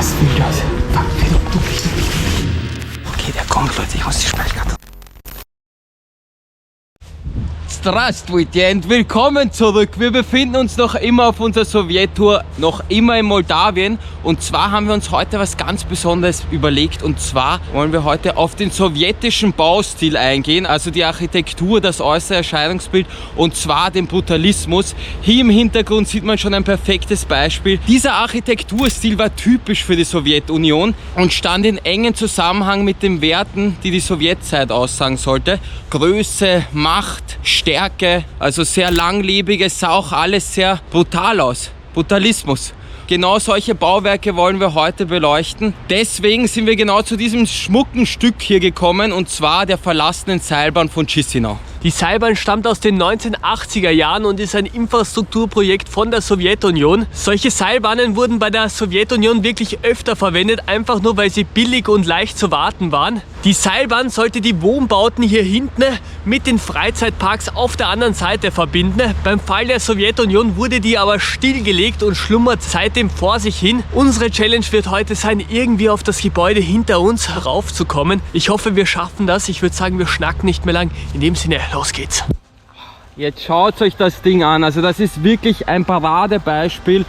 das wild aus. Fuck, du. Okay, der kommt, Leute. Ich muss die Speicherkarte. Здравствуйте und willkommen zurück. Wir befinden uns noch immer auf unserer Sowjettour, noch immer in Moldawien. Und zwar haben wir uns heute was ganz Besonderes überlegt. Und zwar wollen wir heute auf den sowjetischen Baustil eingehen. Also die Architektur, das äußere Erscheinungsbild und zwar den Brutalismus. Hier im Hintergrund sieht man schon ein perfektes Beispiel. Dieser Architekturstil war typisch für die Sowjetunion und stand in engen Zusammenhang mit den Werten, die die Sowjetzeit aussagen sollte. Größe, Macht, Stärke, also sehr langlebig, es sah auch alles sehr brutal aus. Brutalismus. Genau solche Bauwerke wollen wir heute beleuchten. Deswegen sind wir genau zu diesem schmucken Stück hier gekommen und zwar der verlassenen Seilbahn von Chisinau. Die Seilbahn stammt aus den 1980er Jahren und ist ein Infrastrukturprojekt von der Sowjetunion. Solche Seilbahnen wurden bei der Sowjetunion wirklich öfter verwendet, einfach nur weil sie billig und leicht zu warten waren. Die Seilbahn sollte die Wohnbauten hier hinten mit den Freizeitparks auf der anderen Seite verbinden. Beim Fall der Sowjetunion wurde die aber stillgelegt und schlummert seitdem vor sich hin. Unsere Challenge wird heute sein, irgendwie auf das Gebäude hinter uns raufzukommen. Ich hoffe, wir schaffen das. Ich würde sagen, wir schnacken nicht mehr lang. In dem Sinne, los geht's. Jetzt schaut euch das Ding an. Also das ist wirklich ein Paradebeispiel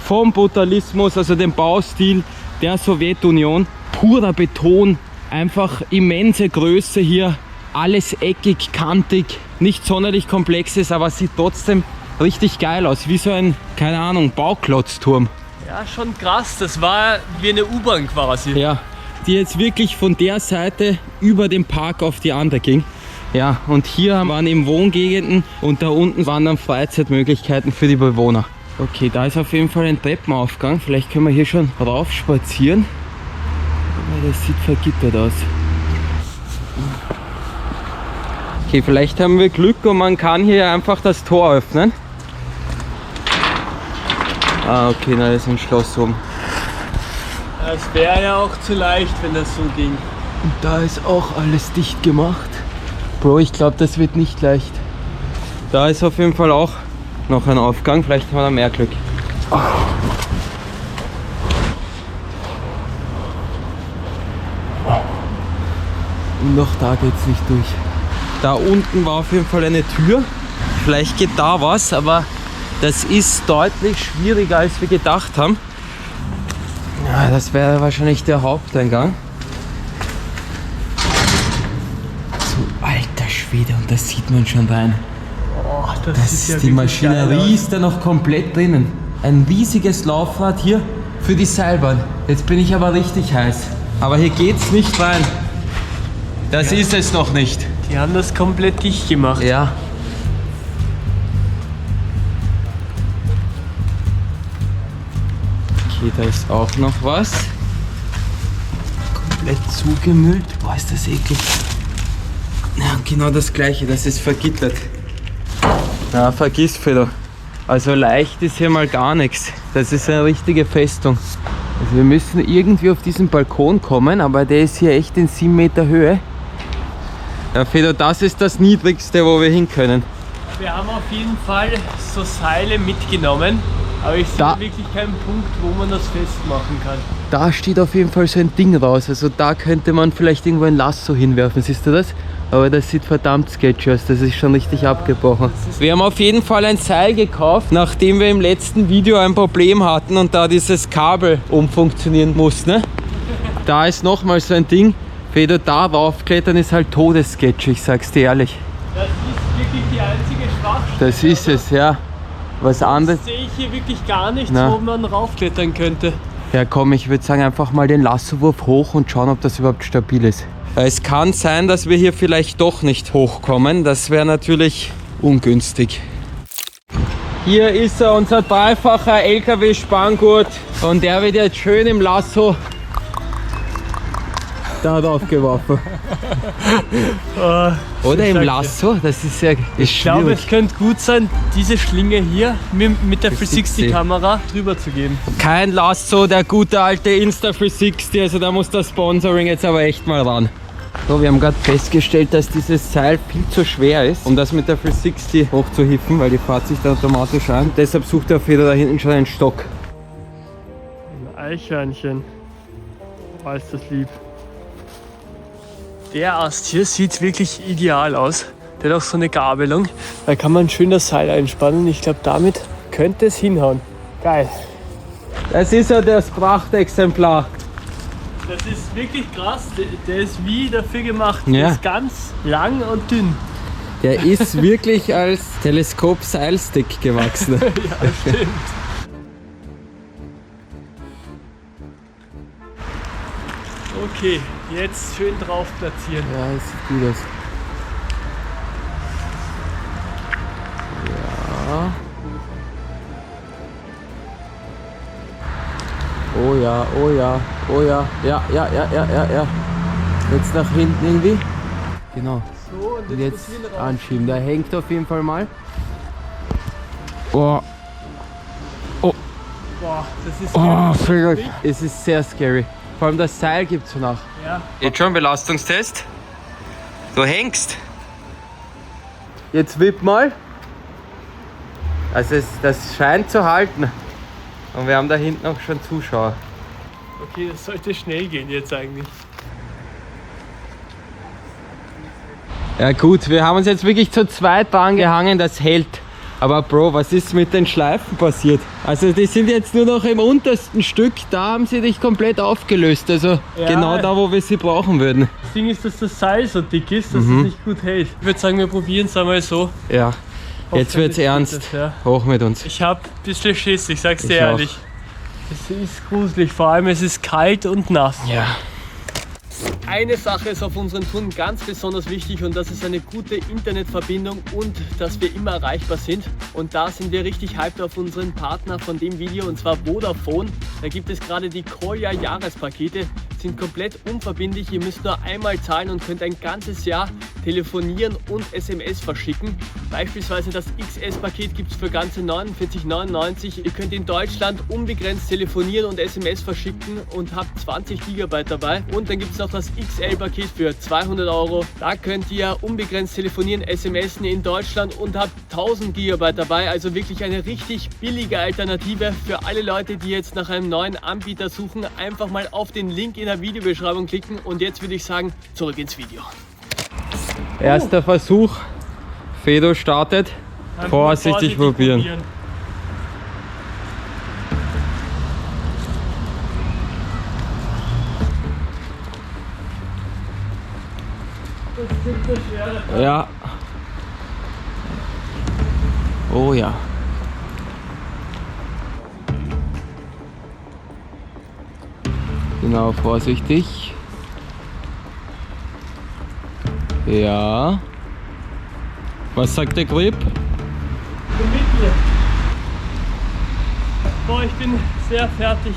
vom Brutalismus, also dem Baustil der Sowjetunion. Purer Beton, einfach immense Größe hier. Alles eckig, kantig, nicht sonderlich komplexes, aber sieht trotzdem richtig geil aus. Wie so ein, keine Ahnung, Bauklotzturm. Ja, schon krass. Das war wie eine U-Bahn quasi. Ja, die jetzt wirklich von der Seite über den Park auf die andere ging. Ja, und hier waren eben Wohngegenden und da unten waren dann Freizeitmöglichkeiten für die Bewohner. Okay, da ist auf jeden Fall ein Treppenaufgang. Vielleicht können wir hier schon rauf spazieren. Aber das sieht vergittert aus. Okay, vielleicht haben wir Glück und man kann hier einfach das Tor öffnen. Ah, okay, da ist ein Schloss oben. Das wäre ja auch zu leicht, wenn das so ging. Und da ist auch alles dicht gemacht. Bro, ich glaube, das wird nicht leicht. Da ist auf jeden Fall auch noch ein Aufgang. Vielleicht haben wir da mehr Glück. Oh. Und noch da geht's nicht durch. Da unten war auf jeden Fall eine Tür. Vielleicht geht da was, aber das ist deutlich schwieriger, als wir gedacht haben. Ja, das wäre wahrscheinlich der Haupteingang. Alter Schwede, und das sieht man schon rein. Oh, das ist ja die Maschinerie ist da noch komplett drinnen. Ein riesiges Laufrad hier für die Seilbahn. Jetzt bin ich aber richtig heiß. Aber hier geht's nicht rein. Das ist es noch nicht. Die haben das komplett dicht gemacht. Ja. Okay, da ist auch noch was. Komplett zugemüllt. Boah, ist das eklig. Ja, genau das gleiche, das ist vergittert. Na, vergiss, Fedor. Also leicht ist hier mal gar nichts. Das ist eine richtige Festung. Also wir müssen irgendwie auf diesen Balkon kommen, aber der ist hier echt in 7 Meter Höhe. Ja, Fedor, das ist das Niedrigste, wo wir hin können. Wir haben auf jeden Fall so Seile mitgenommen, aber ich sehe wirklich keinen Punkt, wo man das festmachen kann. Da steht auf jeden Fall so ein Ding raus, also da könnte man vielleicht irgendwo ein Lasso hinwerfen, siehst du das? Aber das sieht verdammt sketchy aus, das ist schon richtig abgebrochen. Wir haben auf jeden Fall ein Seil gekauft, nachdem wir im letzten Video ein Problem hatten und da dieses Kabel umfunktionieren musste. Ne? Da ist nochmal so ein Ding, Fedor, da raufklettern ist halt todessketchy, ich sag's dir ehrlich. Das ist wirklich die einzige Schwachstelle. Das ist es, ja. Was anderes sehe ich hier wirklich gar nichts, wo man raufklettern könnte. Ja komm, ich würde sagen, einfach mal den Lassowurf hoch und schauen, ob das überhaupt stabil ist. Es kann sein, dass wir hier vielleicht doch nicht hochkommen. Das wäre natürlich ungünstig. Hier ist er, unser dreifacher LKW-Spanngurt. Und der wird jetzt schön im Lasso da drauf geworfen. Oder im Lasso, das ist ja schwierig. Ich glaube, es könnte gut sein, diese Schlinge hier mit der 360-Kamera drüber zu geben. Kein Lasso, der gute alte Insta360, also da muss das Sponsoring jetzt aber echt mal ran. So, wir haben gerade festgestellt, dass dieses Seil viel zu schwer ist, um das mit der 360 hochzuhieven, weil die fährt sich da automatisch an. Deshalb sucht der Fedor da hinten schon einen Stock. Ein Eichhörnchen. Oh, ist das lieb. Der Ast hier sieht wirklich ideal aus. Der hat auch so eine Gabelung. Da kann man schön das Seil einspannen. Ich glaube, damit könnte es hinhauen. Geil. Das ist ja das Prachtexemplar. Das ist wirklich krass. Der ist wie dafür gemacht. Ja. Der ist ganz lang und dünn. Der ist wirklich als Teleskop-Seilstick gewachsen. Ja, stimmt. Okay, jetzt schön drauf platzieren. Ja, das sieht gut aus. Ja. Oh ja, oh ja, oh ja. Ja. Jetzt nach hinten irgendwie. Genau. So, Und jetzt muss wieder raus. anschieben. Der hängt auf jeden Fall mal. Oh, Boah, das ist oh, verrückt. wirklich- Es ist sehr scary. Vor allem das Seil gibt es nach. Ja. Jetzt schon Belastungstest. Du hängst. Jetzt wipp mal. Also das scheint zu halten. Und wir haben da hinten auch schon Zuschauer. Okay, das sollte schnell gehen jetzt eigentlich. Ja gut, wir haben uns jetzt wirklich zu zweit dran gehangen, das hält. Aber Bro, was ist mit den Schleifen passiert? Also die sind jetzt nur noch im untersten Stück, da haben sie dich komplett aufgelöst. Also Ja. genau da, wo wir sie brauchen würden. Das Ding ist, dass das Seil so dick ist, dass es nicht gut hält. Ich würde sagen, wir probieren es einmal so. Ja, jetzt wird's Hoffentlich geht ernst. das, ja. Hoch mit uns. Ich habe ein bisschen Schiss, ich sag's dir Ich auch. ehrlich. Es ist gruselig, vor allem es ist kalt und nass. Ja. Eine Sache ist auf unseren Touren ganz besonders wichtig und das ist eine gute Internetverbindung und dass wir immer erreichbar sind. Und da sind wir richtig hyped auf unseren Partner von dem Video und zwar Vodafone. Da gibt es gerade die Kolja Jahrespakete, sind komplett unverbindlich. Ihr müsst nur einmal zahlen und könnt ein ganzes Jahr telefonieren und SMS verschicken. Beispielsweise das XS-Paket gibt es für ganze 49,99 €. Ihr könnt in Deutschland unbegrenzt telefonieren und SMS verschicken und habt 20 GB dabei. Und dann gibt es noch das XL-Paket für 200 €. Da könnt ihr unbegrenzt telefonieren, SMSen in Deutschland und habt 1000 GB dabei. Also wirklich eine richtig billige Alternative für alle Leute, die jetzt nach einem neuen Anbieter suchen. Einfach mal auf den Link in der Videobeschreibung klicken und jetzt würde ich sagen, zurück ins Video. Erster Versuch. Fedo startet. Einfach Vorsichtig probieren. Das ist so schwer. Ja. Oh ja. Genau, vorsichtig. Ja. Was sagt der Grip? Mit mir. Boah, ich bin sehr fertig.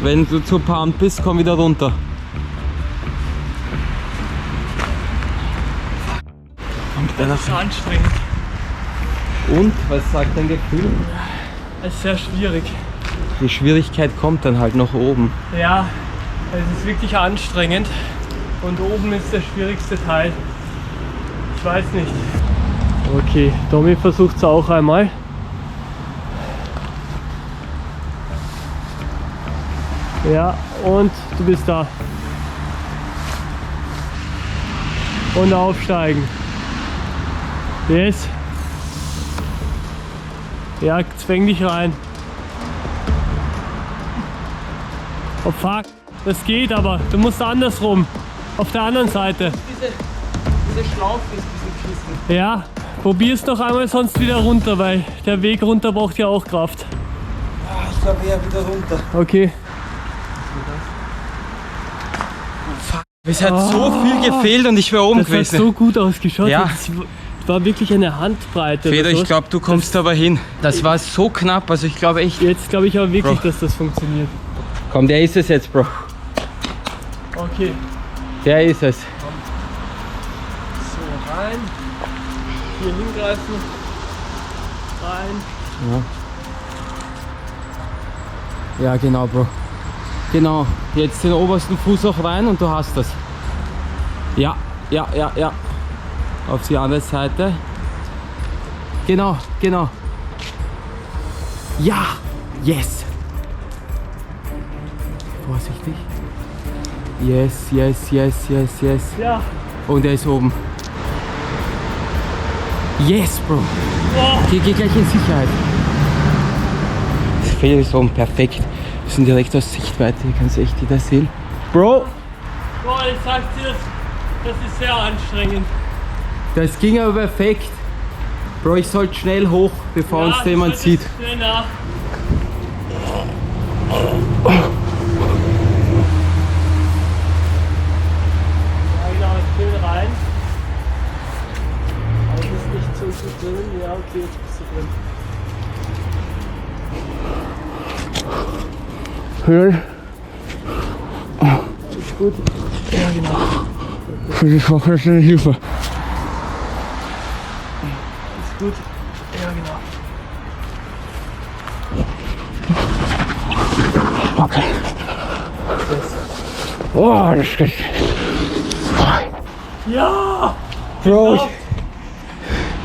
Wenn du zu pumped bist, komm wieder runter. Das ist anstrengend. Und was sagt dein Gefühl? Es ist sehr schwierig. Die Schwierigkeit kommt dann halt nach oben. Ja, es ist wirklich anstrengend. Und oben ist der schwierigste Teil. Ich weiß nicht. Okay, Tommy versucht es auch einmal. Ja, und du bist da. Und aufsteigen. Yes. Ja, zwäng dich rein. Oh fuck, das geht aber. Du musst andersrum. Auf der anderen Seite. Diese Schlaufe ist ein bisschen beschissen. Ja, probier's doch einmal sonst wieder runter, weil der Weg runter braucht ja auch Kraft. Ich glaube eher wieder runter. Okay. Es hat so viel gefehlt und ich wäre oben Das hat gewesen. so gut ausgeschaut. Ja. Das war wirklich eine Handbreite. Feder, oder so. ich glaube, du kommst aber hin. Das war so knapp, also ich glaube echt. Jetzt glaube ich aber wirklich, Bro. dass das funktioniert. Komm, der ist es jetzt, Bro. Okay. Der ist es. So, rein. Hier hingreifen. Rein. Ja, genau, Bro. Genau. Jetzt den obersten Fuß auch rein und du hast das. Ja. Auf die andere Seite. Genau. Ja. Yes. Vorsichtig. Yes, yes, yes, yes, yes. Ja. Und er ist oben. Yes, Bro. Oh. Geh gleich in Sicherheit. Das Feld ist oben perfekt. Wir sind direkt aus Sichtweite. Hier kannst du echt wieder sehen. Bro, Boah, ich sag dir, das ist sehr anstrengend. das ging aber perfekt. Bro, ich sollte schnell hoch, bevor uns da jemand sieht. Schnell nach. Ja, genau, schön rein. Aber es ist nicht so gut drin. Ja, okay, jetzt bist du drin. Höhl. Ist gut. Ja, genau. Für die schwache Hilfe. Ist gut. Ja, genau. Okay. Oh, das geht. Ja! Bro,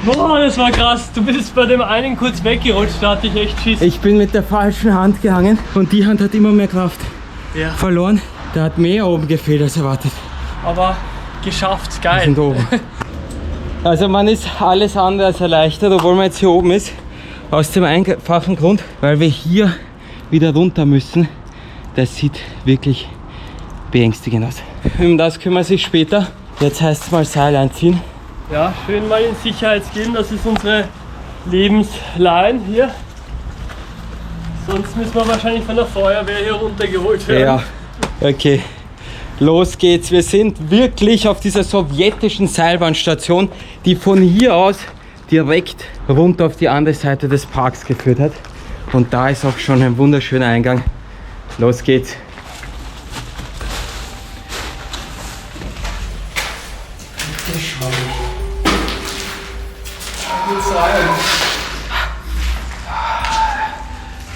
Boah, das war krass. Du bist bei dem einen kurz weggerutscht, da hatte ich echt Schiss. ich bin mit der falschen Hand gehangen und die Hand hat immer mehr Kraft Ja. verloren. Da hat mehr oben gefehlt als erwartet. Aber geschafft, Wir geil. sind oben. Also man ist alles andere als erleichtert, obwohl man jetzt hier oben ist. Aus dem einfachen Grund, weil wir hier wieder runter müssen. Das sieht wirklich beängstigend aus. Um das kümmern wir sich später. Jetzt heißt es mal Seil einziehen. Ja, schön mal in Sicherheit gehen. Das ist unsere Lebensline hier. Sonst müssen wir wahrscheinlich von der Feuerwehr hier runtergeholt werden. Ja, okay. Los geht's. Wir sind wirklich auf dieser sowjetischen Seilbahnstation, die von hier aus direkt runter auf die andere Seite des Parks geführt hat. Und da ist auch schon ein wunderschöner Eingang. Los geht's.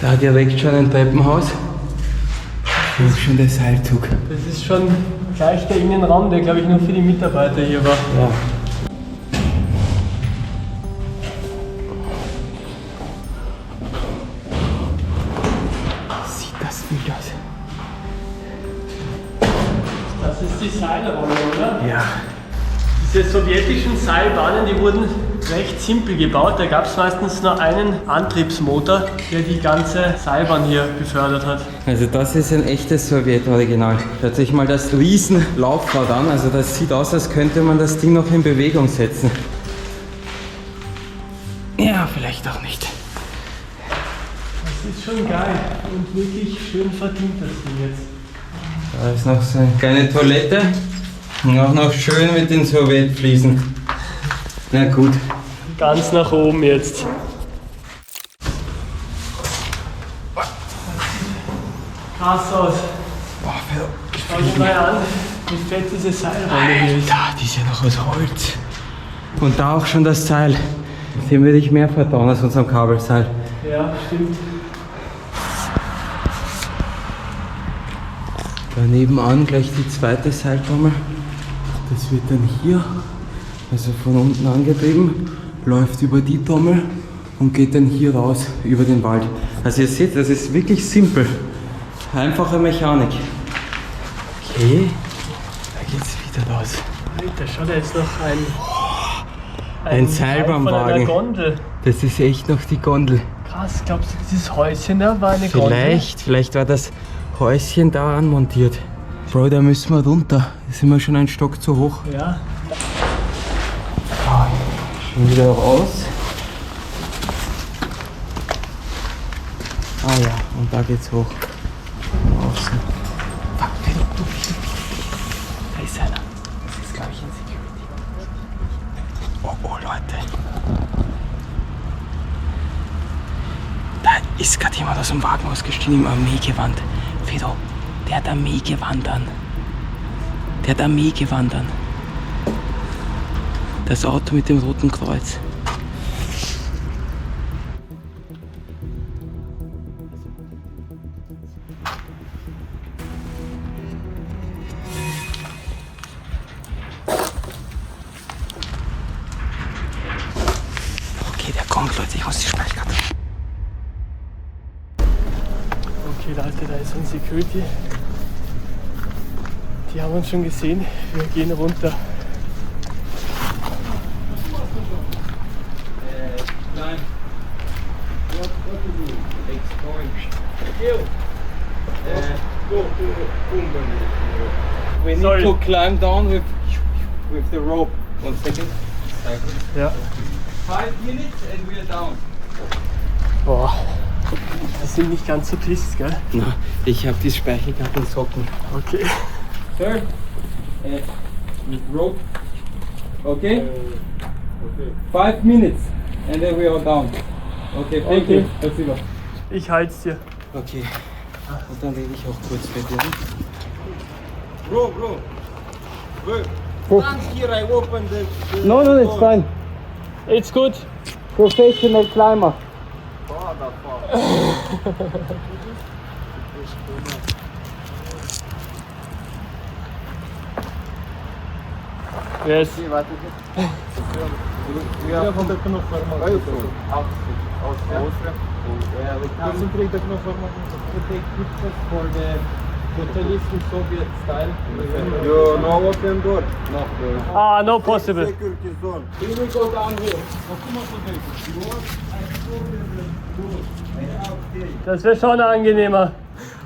Da direkt schon ein Treppenhaus. Das ist schon der Seilzug. Das ist schon gleich der Innenraum, der glaube ich nur für die Mitarbeiter hier war. Ja. Sieht das wild aus. Das ist die Seilrolle, oder? Ja. Diese sowjetischen Seilbahnen, die wurden recht simpel gebaut. Da gab es meistens nur einen Antriebsmotor, der die ganze Seilbahn hier befördert hat. Also das ist ein echtes Sowjetoriginal. Schaut sich mal das Riesenlaufrad an. Also das sieht aus, als könnte man das Ding noch in Bewegung setzen. Ja, vielleicht auch nicht. Das ist schon geil und wirklich schön verdient, das Ding jetzt. Da ist noch so eine kleine Toilette. Und auch noch schön mit den Sowjetfliesen. Na gut. Ganz nach oben jetzt. Krass aus. Boah, Schau dir mal an, wie fett diese Seilrolle hier ist. Alter, die ist ja noch aus Holz. Und da auch schon das Seil. Dem würde ich mehr vertrauen als unserem Kabelseil. Ja, stimmt. Daneben an gleich die zweite Seiltrommel. Das wird dann hier, also von unten angetrieben, läuft über die Trommel und geht dann hier raus über den Wald. Also ihr seht, das ist wirklich simpel. Einfache Mechanik. Okay, da geht's wieder raus. Alter, schau, da ist noch Ein Teil von Seilbahnwagen. einer Gondel. Das ist echt noch die Gondel. Krass, glaubst du, dieses Häuschen da war eine Gondel? Vielleicht war das Häuschen da anmontiert. Bro, da müssen wir runter. Da sind wir schon einen Stock zu hoch. Ja. Schon wieder raus. Ah ja, und da geht's hoch. Außen. Fuck, du. Da ist einer. Das ist, glaube ich, ein Security. Oh, Leute. Da ist gerade jemand aus dem Wagen ausgestiegen im Armeegewand. Fido, der hat Armeegewand an. Das Auto mit dem roten Kreuz. Okay, der kommt, Leute. Ich muss die Speicherkarte. Okay, Leute, da ist ein Security. Die haben uns schon gesehen. Wir gehen runter. We need to climb down with the rope. 1 second. Ja. 5 minutes and we are down. Boah, das sind nicht ganz so Twist, gell? Na, ich habe die Speicherkarten Socken. Okay. Sir, with rope. Okay? 5 minutes and then we are down. Okay, thank you. Спасибо. Ich halt's dir. Okay. Und dann rede ich auch kurz mit dir. Bro. Stand here, I opened the No, it's fine. It's good. Professional climber. Yes. Ja, van de knopvorm. Concentrate the knopvorm. To take pictures for the totalistic Soviet style. You no open door. No. Ah, no possible. Security zone. Here we go down here. Das wäre schon angenehmer.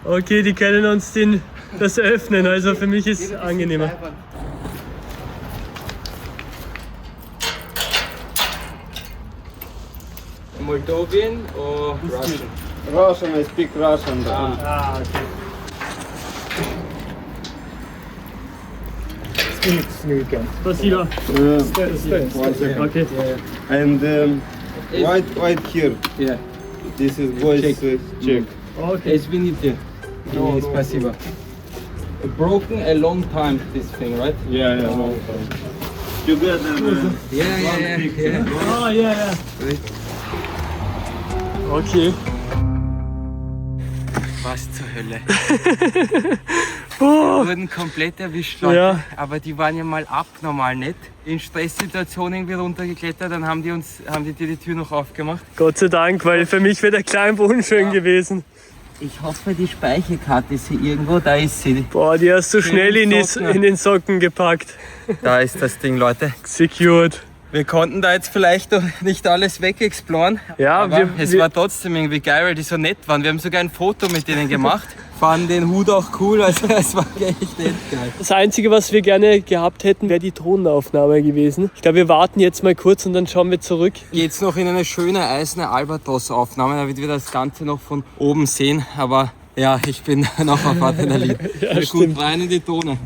Okay, die können uns das öffnen, also für mich ist es angenehmer. Moldovan or Russian? Russian, I speak Russian. Ah, okay. Спасибо. One second. Okay. And white here. Yeah. This is boys check. Okay. Извините. Спасибо. Broken a long time this thing, right? Yeah. Together. Yeah. Ah, ja. Okay. Was zur Hölle? Wir wurden komplett erwischt, Leute. Ja. Aber die waren ja mal abnormal nett. In Stresssituationen irgendwie runtergeklettert, dann haben die dir die Tür noch aufgemacht. Gott sei Dank, weil für mich wäre der Climb unschön gewesen. Ich hoffe, die Speicherkarte ist hier irgendwo. Da ist sie. Boah, die hast du schnell in Socken. den Socken gepackt. Da ist das Ding, Leute. Secured. Wir konnten da jetzt vielleicht noch nicht alles wegexploren, Ja, aber es war trotzdem irgendwie geil, weil die so nett waren. Wir haben sogar ein Foto mit denen gemacht, fanden den Hut auch cool, also es war echt geil. Das Einzige, was wir gerne gehabt hätten, wäre die Drohnenaufnahme gewesen. Ich glaube, wir warten jetzt mal kurz und dann schauen wir zurück. Geht's noch in eine schöne eiserne Albatros-Aufnahme, damit wir das Ganze noch von oben sehen, aber ja, ich bin noch auf Adrenalin. Ja, Gut, stimmt. rein in die Drohne.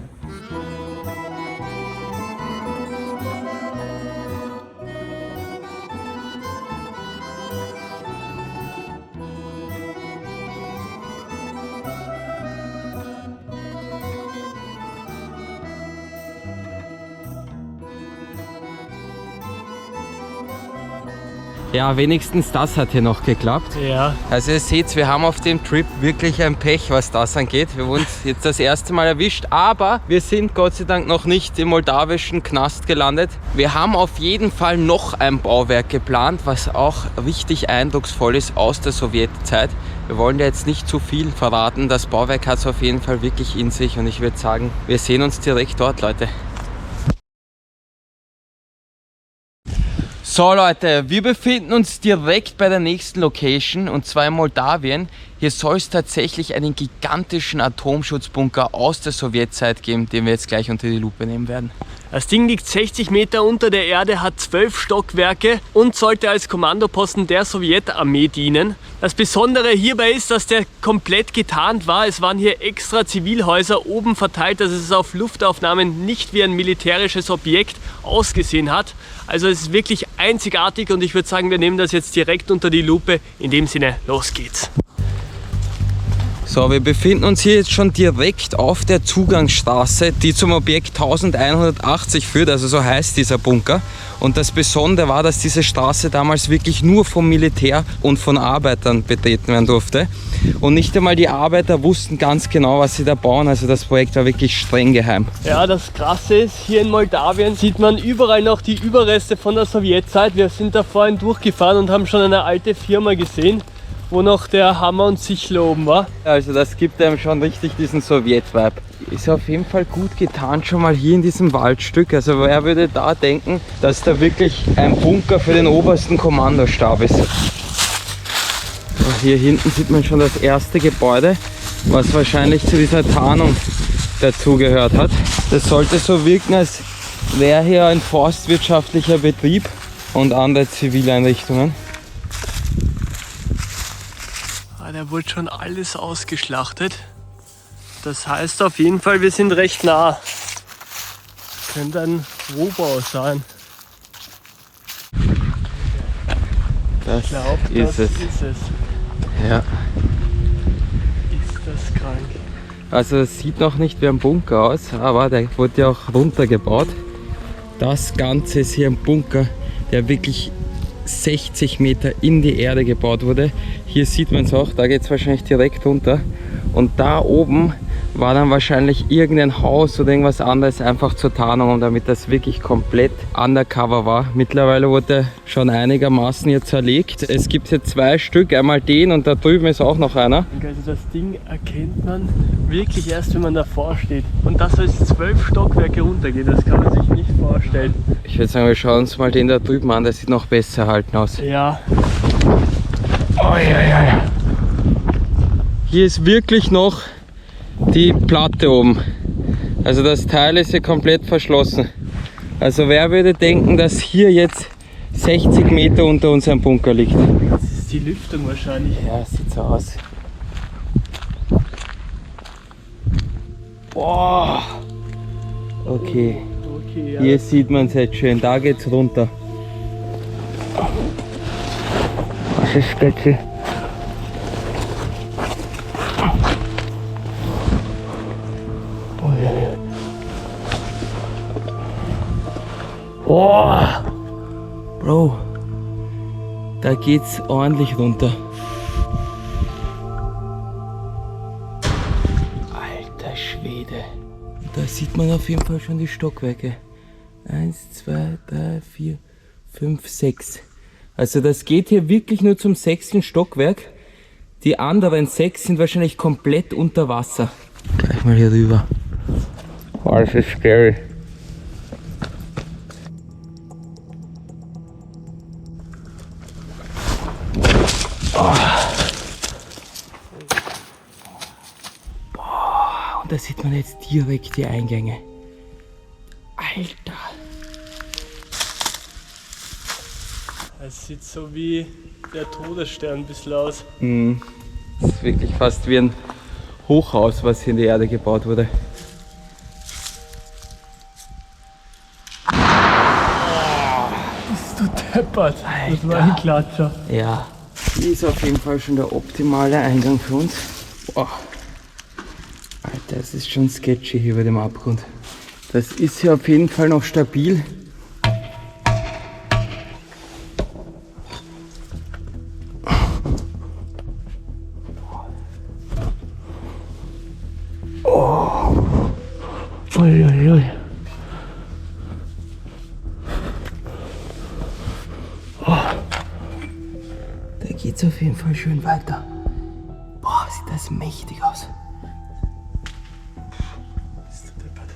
Ja, wenigstens das hat hier noch geklappt. Ja. Also ihr seht, wir haben auf dem Trip wirklich ein Pech, was das angeht. Wir wurden jetzt das erste Mal erwischt, aber wir sind Gott sei Dank noch nicht im moldawischen Knast gelandet. Wir haben auf jeden Fall noch ein Bauwerk geplant, was auch richtig eindrucksvoll ist aus der Sowjetzeit. Wir wollen ja jetzt nicht zu viel verraten. Das Bauwerk hat es auf jeden Fall wirklich in sich und ich würde sagen, wir sehen uns direkt dort, Leute. So Leute, wir befinden uns direkt bei der nächsten Location und zwar in Moldawien. Hier soll es tatsächlich einen gigantischen Atomschutzbunker aus der Sowjetzeit geben, den wir jetzt gleich unter die Lupe nehmen werden. Das Ding liegt 60 Meter unter der Erde, hat 12 Stockwerke und sollte als Kommandoposten der Sowjetarmee dienen. Das Besondere hierbei ist, dass der komplett getarnt war. Es waren hier extra Zivilhäuser oben verteilt, dass es auf Luftaufnahmen nicht wie ein militärisches Objekt ausgesehen hat. Also es ist wirklich einzigartig und ich würde sagen, wir nehmen das jetzt direkt unter die Lupe. In dem Sinne, los geht's. So, wir befinden uns hier jetzt schon direkt auf der Zugangsstraße, die zum Objekt 1180 führt, also so heißt dieser Bunker. Und das Besondere war, dass diese Straße damals wirklich nur vom Militär und von Arbeitern betreten werden durfte. Und nicht einmal die Arbeiter wussten ganz genau, was sie da bauen, also das Projekt war wirklich streng geheim. Ja, das Krasse ist, hier in Moldawien sieht man überall noch die Überreste von der Sowjetzeit. Wir sind da vorhin durchgefahren und haben schon eine alte Firma gesehen. wo noch der Hammer und Sichel oben war. Also das gibt einem schon richtig diesen Sowjet-Vibe. Ist auf jeden Fall gut getan schon mal hier in diesem Waldstück. Also wer würde da denken, dass da wirklich ein Bunker für den obersten Kommandostab ist. So, hier hinten sieht man schon das erste Gebäude, was wahrscheinlich zu dieser Tarnung dazugehört hat. Das sollte so wirken, als wäre hier ein forstwirtschaftlicher Betrieb und andere Zivileinrichtungen. Da wurde schon alles ausgeschlachtet. Das heißt auf jeden Fall, wir sind recht nah. Könnte ein Rohbau sein. Das Ich glaube, ist es. Ja. Ist das krank. Also es sieht noch nicht wie ein Bunker aus, aber der wurde ja auch runtergebaut. Das Ganze ist hier ein Bunker, der wirklich 60 Meter in die Erde gebaut wurde. Hier sieht man es auch, da geht es wahrscheinlich direkt runter. Und da oben war dann wahrscheinlich irgendein Haus oder irgendwas anderes einfach zur Tarnung, damit das wirklich komplett undercover war. Mittlerweile wurde schon einigermaßen hier zerlegt. Es gibt hier 2 Stück, einmal den und da drüben ist auch noch einer. Also das Ding erkennt man wirklich erst, wenn man davor steht. Und dass es 12 Stockwerke runtergeht, das kann man sich nicht vorstellen. Ich würde sagen, wir schauen uns mal den da drüben an, der sieht noch besser erhalten aus. Ja. Oh, ja. Hier ist wirklich noch die Platte oben. Also das Teil ist hier komplett verschlossen. Also wer würde denken, dass hier jetzt 60 Meter unter unserem Bunker liegt? Das ist die Lüftung wahrscheinlich. Ja, sieht so aus. Boah. Okay. Okay, ja. Hier sieht man es jetzt schön. Da geht's runter. Was ist das hier? Oh, Bro, da geht's ordentlich runter. Alter Schwede. Da sieht man auf jeden Fall schon die Stockwerke. 1, 2, 3, 4, 5, 6. Also das geht hier wirklich nur zum 6. Stockwerk. Die anderen 6 sind wahrscheinlich komplett unter Wasser. Gleich mal hier rüber. Oh, das ist scary. Und da sieht man jetzt direkt die Eingänge. Alter. Es sieht so wie der Todesstern ein bisschen aus. Das ist wirklich fast wie ein Hochhaus, was hier in die Erde gebaut wurde. Bist du deppert? Das war ein Klatscher. Ja. Hier ist auf jeden Fall schon der optimale Eingang für uns. Boah. Alter, es ist schon sketchy hier bei dem Abgrund. Das ist hier auf jeden Fall noch stabil. Uiuiui. Da geht's auf jeden Fall schön weiter. Boah, sieht das mächtig aus. Bist du deppert?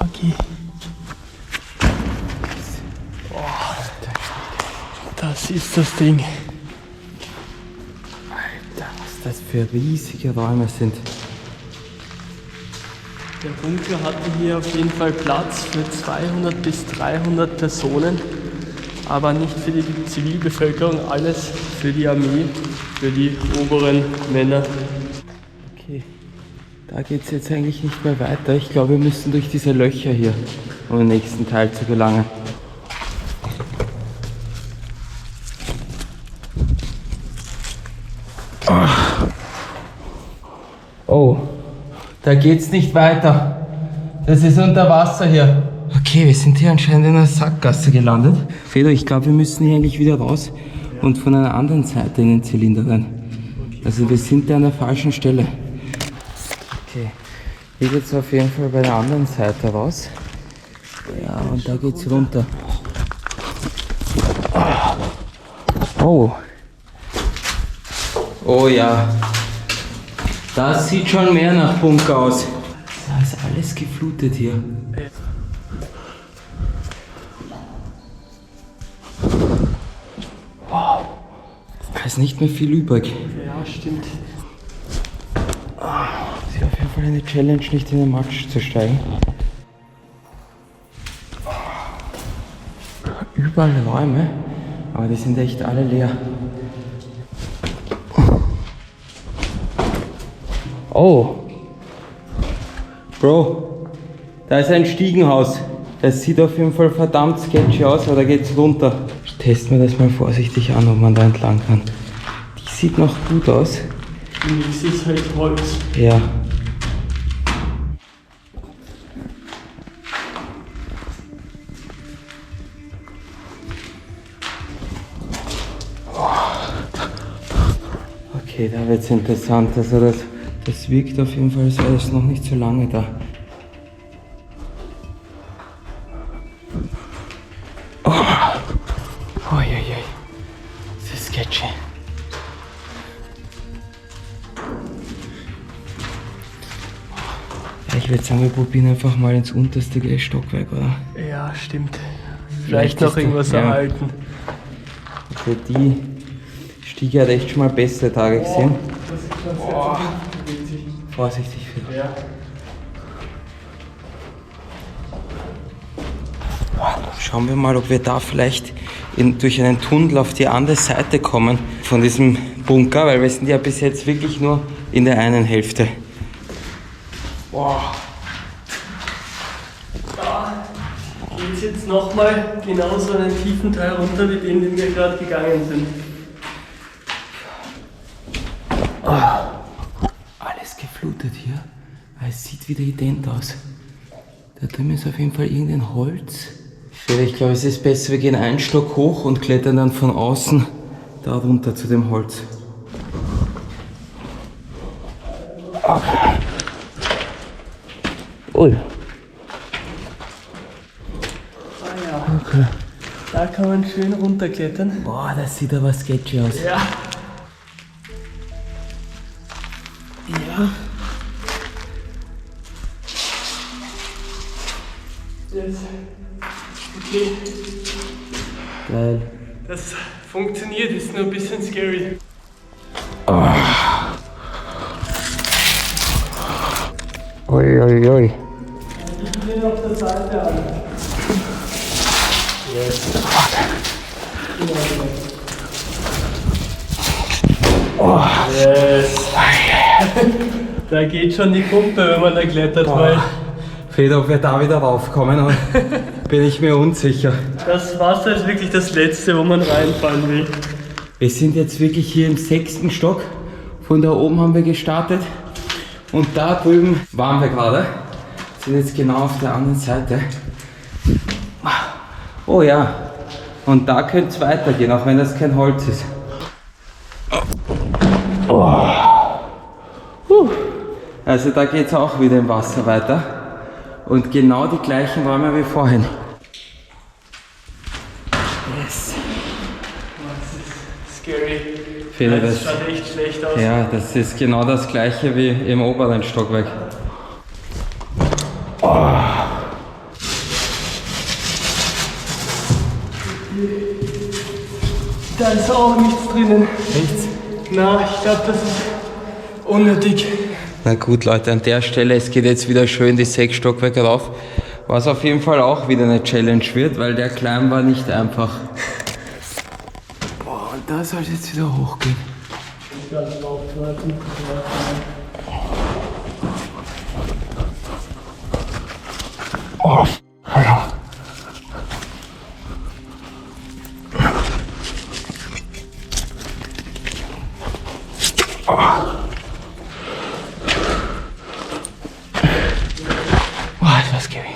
Okay. Das ist das Ding. Alter, was das für riesige Räume sind. Der Bunker hatte hier auf jeden Fall Platz für 200 bis 300 Personen, aber nicht für die Zivilbevölkerung, alles für die Armee, für die oberen Männer. Okay, da geht es jetzt eigentlich nicht mehr weiter. Ich glaube, wir müssen durch diese Löcher hier, um den nächsten Teil zu gelangen. Oh, da geht's nicht weiter. Das ist unter Wasser hier. Okay, wir sind hier anscheinend in einer Sackgasse gelandet. Fedor, ich glaube, wir müssen hier eigentlich wieder raus und von einer anderen Seite in den Zylinder rein. Also wir sind da an der falschen Stelle. Okay, hier geht's auf jeden Fall bei der anderen Seite raus. Ja, und da geht's runter. Oh. Oh ja. Das sieht schon mehr nach Bunker aus. Da ist alles geflutet hier. Wow. Da ist nicht mehr viel übrig. Ja, stimmt. Das ist auf jeden Fall eine Challenge, nicht in den Matsch zu steigen. Überall Räume, aber die sind echt alle leer. Oh! Bro, da ist ein Stiegenhaus. Das sieht auf jeden Fall verdammt sketchy aus, aber da geht's runter. Testen wir das mal vorsichtig an, ob man da entlang kann. Die sieht noch gut aus. Das ist halt Holz. Ja. Okay, da wird's interessant. Also das wirkt auf jeden Fall, als wäre es noch nicht so lange da. Oh. Oh, je, je. Das ist sketchy. Ja, ich würde sagen, wir probieren einfach mal ins unterste Stockwerk, oder? Ja, stimmt. Vielleicht noch irgendwas erhalten. Okay, die Stiege hat echt schon mal bessere Tage gesehen. Das ist schon sehr Vorsichtig wieder. Ja. Schauen wir mal, ob wir da vielleicht durch einen Tunnel auf die andere Seite kommen von diesem Bunker, weil wir sind ja bis jetzt wirklich nur in der einen Hälfte. Wow. Da geht's jetzt nochmal genauso einen tiefen Teil runter, wie den wir gerade gegangen sind. Alles geflutet hier. Es sieht wieder ident aus. Da drüben ist auf jeden Fall irgendein Holz. Ich glaube, es ist besser, wir gehen einen Stock hoch und klettern dann von außen da runter zu dem Holz. Okay. Ui. Ah ja. Okay. Da kann man schön runterklettern. Boah, das sieht aber sketchy aus. Ja. Ja. Yes. Okay. Geil. Das funktioniert, ist nur ein bisschen scary. Ui, ui, ui. Ich bin auf der Seite an. Yes. Oh. Yes. Da geht schon die Pumpe, wenn man da klettert, weil Fehlt, ob wir da wieder raufkommen, bin ich mir unsicher. das Wasser ist wirklich das Letzte, wo man reinfallen will. Wir sind jetzt wirklich hier im 6. Stock. Von da oben haben wir gestartet. Und da drüben waren wir gerade. Sind jetzt genau auf der anderen Seite. Oh ja. Und da könnte es weitergehen, auch wenn das kein Holz ist. Oh. Also da geht es auch wieder im Wasser weiter. Und genau die gleichen Räume wie vorhin. Yes. Das ist scary. Finde Das das. schaut echt schlecht aus. Ja, das ist genau das gleiche wie im oberen Stockwerk. Da ist auch nichts drinnen. Nichts? Na, ich glaube, das ist unnötig. Na gut, Leute, an der Stelle, es geht jetzt wieder schön die 6 Stockwerke rauf. Was auf jeden Fall auch wieder eine Challenge wird, weil der Climb war nicht einfach. Boah, und da soll es jetzt wieder hochgehen. Oh, ja. Das war scary.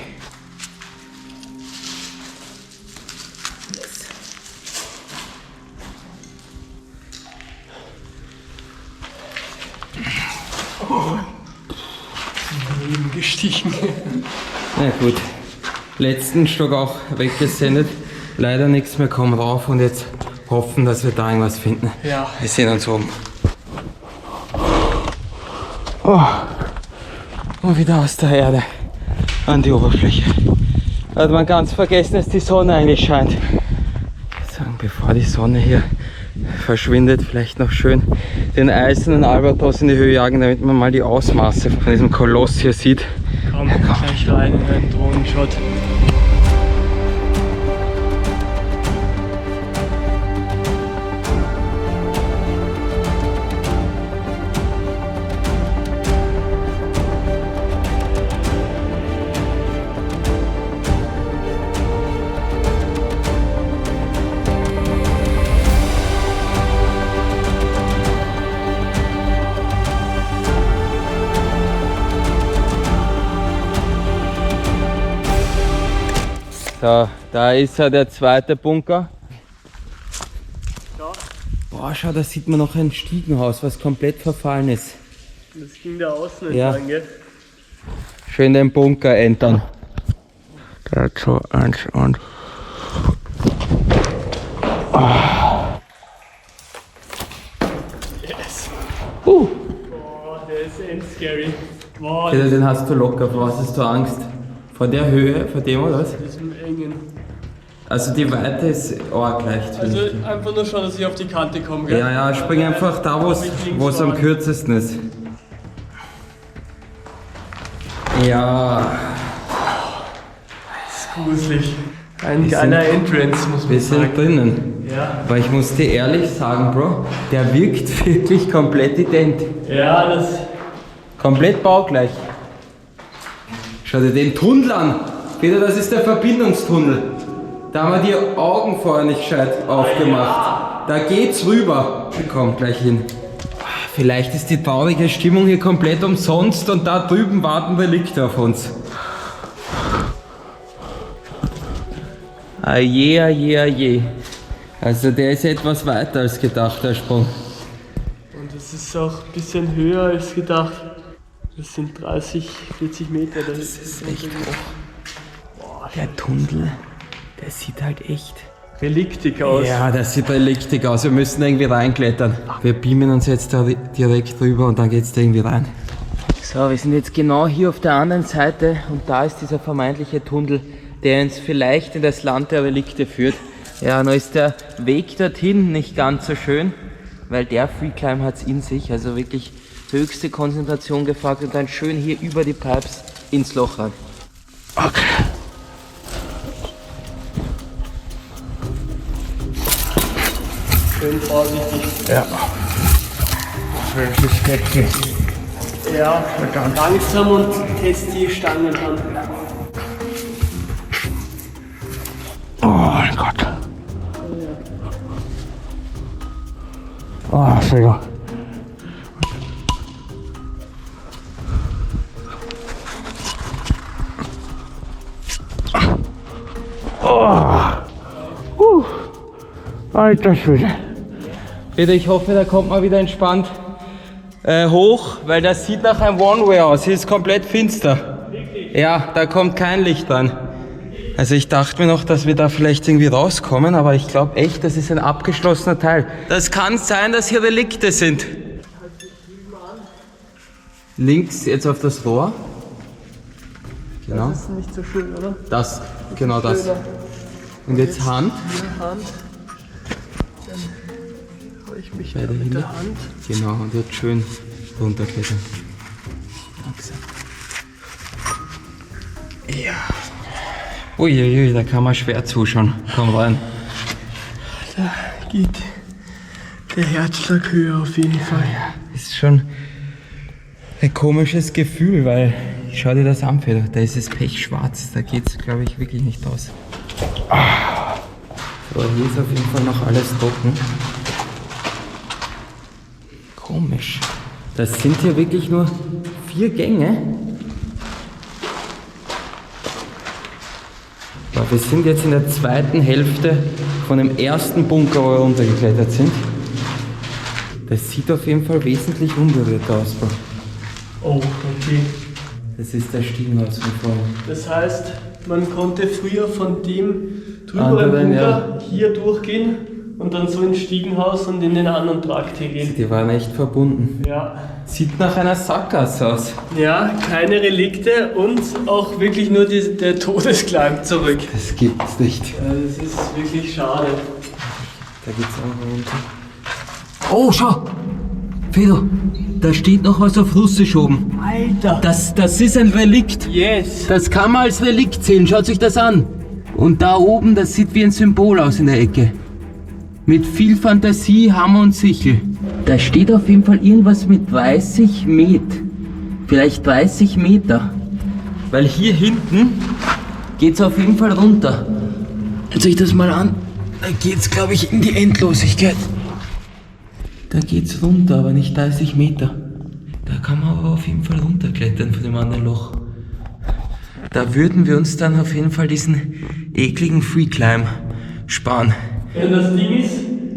Gestichen. Na gut, letzten Stock auch weggesendet. Leider nichts mehr, komm rauf und jetzt hoffen, dass wir da irgendwas finden. Ja. Wir sehen uns oben. Oh. Und wieder aus der Erde an die Oberfläche. Hat man ganz vergessen, dass die Sonne eigentlich scheint. So, bevor die Sonne hier verschwindet, vielleicht noch schön den eisernen Albatros in die Höhe jagen, damit man mal die Ausmaße von diesem Koloss hier sieht. Komm, gleich rein in einen Drohnenshot. So, da ist ja der zweite Bunker. Ja. Boah, schau, da sieht man noch ein Stiegenhaus, was komplett verfallen ist. Das ging da außen Ja. entlang, gell? Schön den Bunker entern. 3, 2, 1 und... Yes. Uh. Boah, der ist echt scary. Boah, Peter, den hast du locker. Vor was hast du Angst? Vor der Höhe? Vor dem oder was? diesem engen. Also die Weite ist arg leicht. Also finde ich. einfach nur schauen, dass ich auf die Kante komme, gell? Ja, ja, spring einfach da, wo es am kürzesten ist. Ja, Das ist gruselig. Ein Wir geiler Entrance, muss man wir sind sagen. drinnen. Ja. Aber ich muss dir ehrlich sagen, Bro, der wirkt wirklich komplett ident. Ja, das... Komplett baugleich. Schau dir den Tunnel an. Peter, das ist der Verbindungstunnel. Da haben wir die Augen vorher nicht gescheit aufgemacht. Da geht's rüber. Komm, gleich hin. Vielleicht ist die traurige Stimmung hier komplett umsonst und da drüben warten Relikte auf uns. Aje, aje, aje. Also der ist etwas weiter als gedacht, der Sprung. Und es ist auch ein bisschen höher als gedacht. Das sind 30, 40 Meter. Das ist echt hoch. Boah, der Tunnel, der sieht halt echt... reliktig aus. Ja, das sieht reliktig aus. Wir müssen irgendwie reinklettern. Wir beamen uns jetzt da direkt rüber und dann geht's da irgendwie rein. So, wir sind jetzt genau hier auf der anderen Seite und da ist dieser vermeintliche Tunnel, der uns vielleicht in das Land der Relikte führt. Ja, nur ist der Weg dorthin nicht ganz so schön, weil der Freeclimb hat es in sich, also wirklich höchste Konzentration gefragt und dann schön hier über die Pipes ins Loch rein. Okay. Schön vorsichtig. Ja. Das ist heftig. Ja, langsam und test die Stangen an. Oh mein Gott. Oh, sehr. Oh. Alter Schwede. Peter, ich hoffe, da kommt man wieder entspannt hoch, weil das sieht nach einem One-Way aus. Hier ist komplett finster. Wirklich? Ja, da kommt kein Licht rein. Also ich dachte mir noch, dass wir da vielleicht irgendwie rauskommen, aber ich glaube echt, das ist ein abgeschlossener Teil. Das kann sein, dass hier Relikte sind. Links jetzt auf das Rohr. Genau. Das ist nicht so schön, oder? Das, genau das. Und jetzt Hand. Hier Hand. Dann hau ich mich da Beide mit Hände. der Hand. Genau, und jetzt schön runterklettern. Langsam. Ja. Uiuiui, da kann man schwer zuschauen. Komm rein. Da geht der Herzschlag höher auf jeden Fall. Ist schon ein komisches Gefühl, weil, schau dir das an, Peter, da ist es pechschwarz, da geht's, glaube ich, wirklich nicht aus. So, hier ist auf jeden Fall noch alles trocken. Komisch. Das sind hier wirklich nur 4 Gänge. Aber wir sind jetzt in der zweiten Hälfte von dem ersten Bunker, wo wir runtergeklettert sind. Das sieht auf jeden Fall wesentlich unberührt aus, Bro. Oh, okay. Das ist das Stiegenhaus von vorne. Das heißt, man konnte früher von dem drüber Anderen, im Bunker ja. hier durchgehen und dann so ins Stiegenhaus und in den anderen Trakt hier gehen. Die waren echt verbunden. Ja. Sieht nach einer Sackgasse aus. Ja, keine Relikte und auch wirklich nur der Todesklang zurück. Das gibt's nicht. Ja, das ist wirklich schade. Da geht's auch runter. Oh, schau! Fedor, da steht noch was auf Russisch oben. Alter! Das ist ein Relikt. Yes! Das kann man als Relikt sehen. Schaut euch das an. Und da oben, das sieht wie ein Symbol aus in der Ecke. Mit viel Fantasie, Hammer und Sichel. Da steht auf jeden Fall irgendwas mit 30 Meter. Vielleicht 30 Meter. Weil hier hinten geht's auf jeden Fall runter. Schaut euch das mal an. Da geht's, glaube ich, in die Endlosigkeit. Da geht's runter, aber nicht 30 Meter. Da kann man aber auf jeden Fall runterklettern von dem anderen Loch. Da würden wir uns dann auf jeden Fall diesen ekligen Free Climb sparen. Ja, das Ding ist,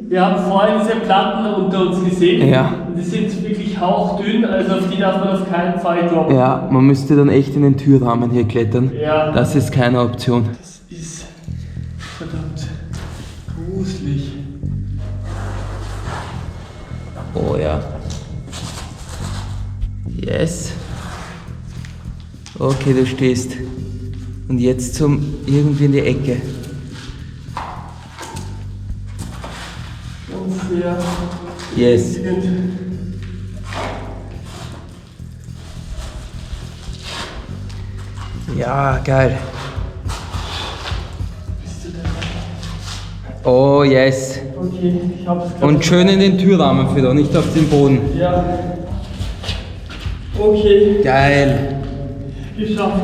wir haben vorhin diese Platten unter uns gesehen. Ja. Und die sind wirklich hauchdünn, also auf die darf man auf keinen Fall kloppen. Ja, man müsste dann echt in den Türrahmen hier klettern. Ja. Das ist keine Option. Das ist verdammt gruselig. Oh ja. Yes. Okay, du stehst. Und jetzt irgendwie in die Ecke. Und sehr Yes. beängstigend. Ja, geil. Oh yes. Okay, ich hab's Und schön in den Türrahmen wieder, nicht auf den Boden. Ja. Okay, Geil. geschafft.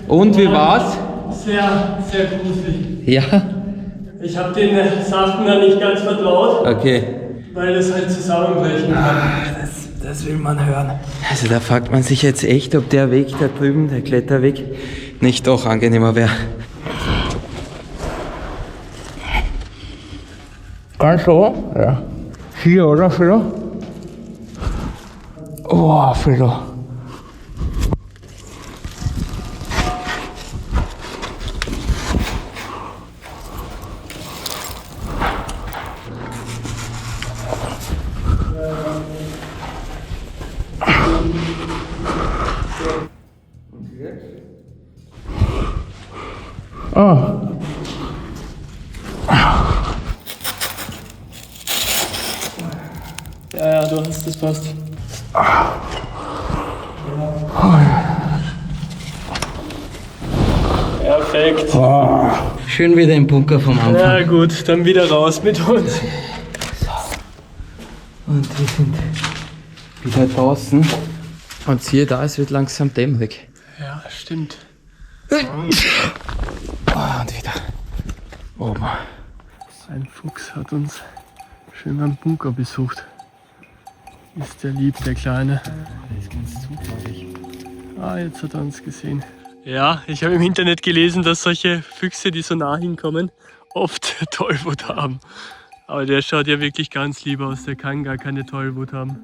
Und wie war's? Sehr, sehr gruselig. Ja. Ich habe den Sachen da nicht ganz vertraut, Okay. weil das halt zusammenbrechen kann. Das will man hören. Also da fragt man sich jetzt echt, ob der Weg da drüben, der Kletterweg, nicht doch angenehmer wäre. Ganz so? Ja. Hier, oder, Philo? Oh, Philo. Ja, du hast das fast. Perfekt. Schön wieder im Bunker vom Anfang. Ja gut, dann wieder raus mit uns. Und wir sind wieder draußen. Und siehe da, es wird langsam dämmerig. Ja, stimmt. Und wieder oben. Ein Fuchs hat uns schön beim Bunker besucht. Ist der lieb, der Kleine. Ah, jetzt hat er uns gesehen. Ja, ich habe im Internet gelesen, dass solche Füchse, die so nah hinkommen, oft Tollwut haben. Aber der schaut ja wirklich ganz lieb aus, der kann gar keine Tollwut haben.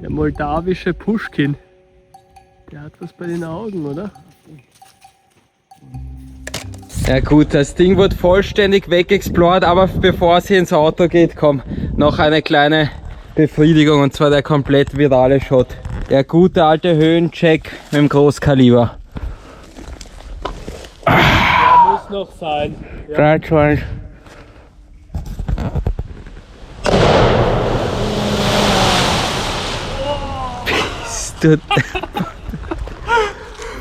Der moldawische Puschkin. Der hat was bei den Augen, oder? Ja gut, das Ding wird vollständig wegexplort, aber bevor es hier ins Auto geht, komm, noch eine kleine Befriedigung, und zwar der komplett virale Shot. Der gute alte Höhencheck mit dem Großkaliber. Der muss noch sein. 3, 2, 1.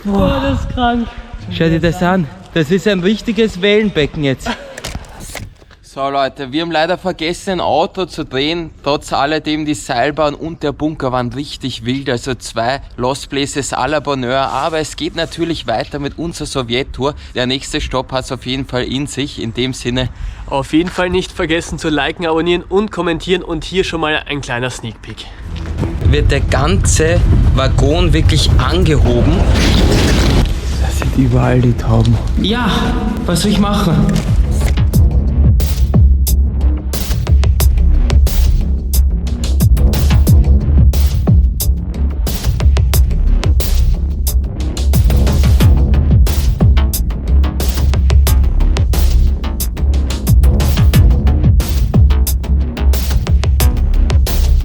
Boah, das ist krank. Schau dir das an. Das ist ein richtiges Wellenbecken jetzt. So Leute, wir haben leider vergessen, ein Auto zu drehen. Trotz alledem, die Seilbahn und der Bunker waren richtig wild. Also 2 Lost Places à la Bonheur. Aber es geht natürlich weiter mit unserer Sowjettour. Der nächste Stopp hat es auf jeden Fall in sich. In dem Sinne, Auf jeden Fall nicht vergessen zu liken, abonnieren und kommentieren. Und hier schon mal ein kleiner Sneak Peek. wird der ganze Waggon wirklich angehoben. Das sind überall die Tauben. Ja, was soll ich machen?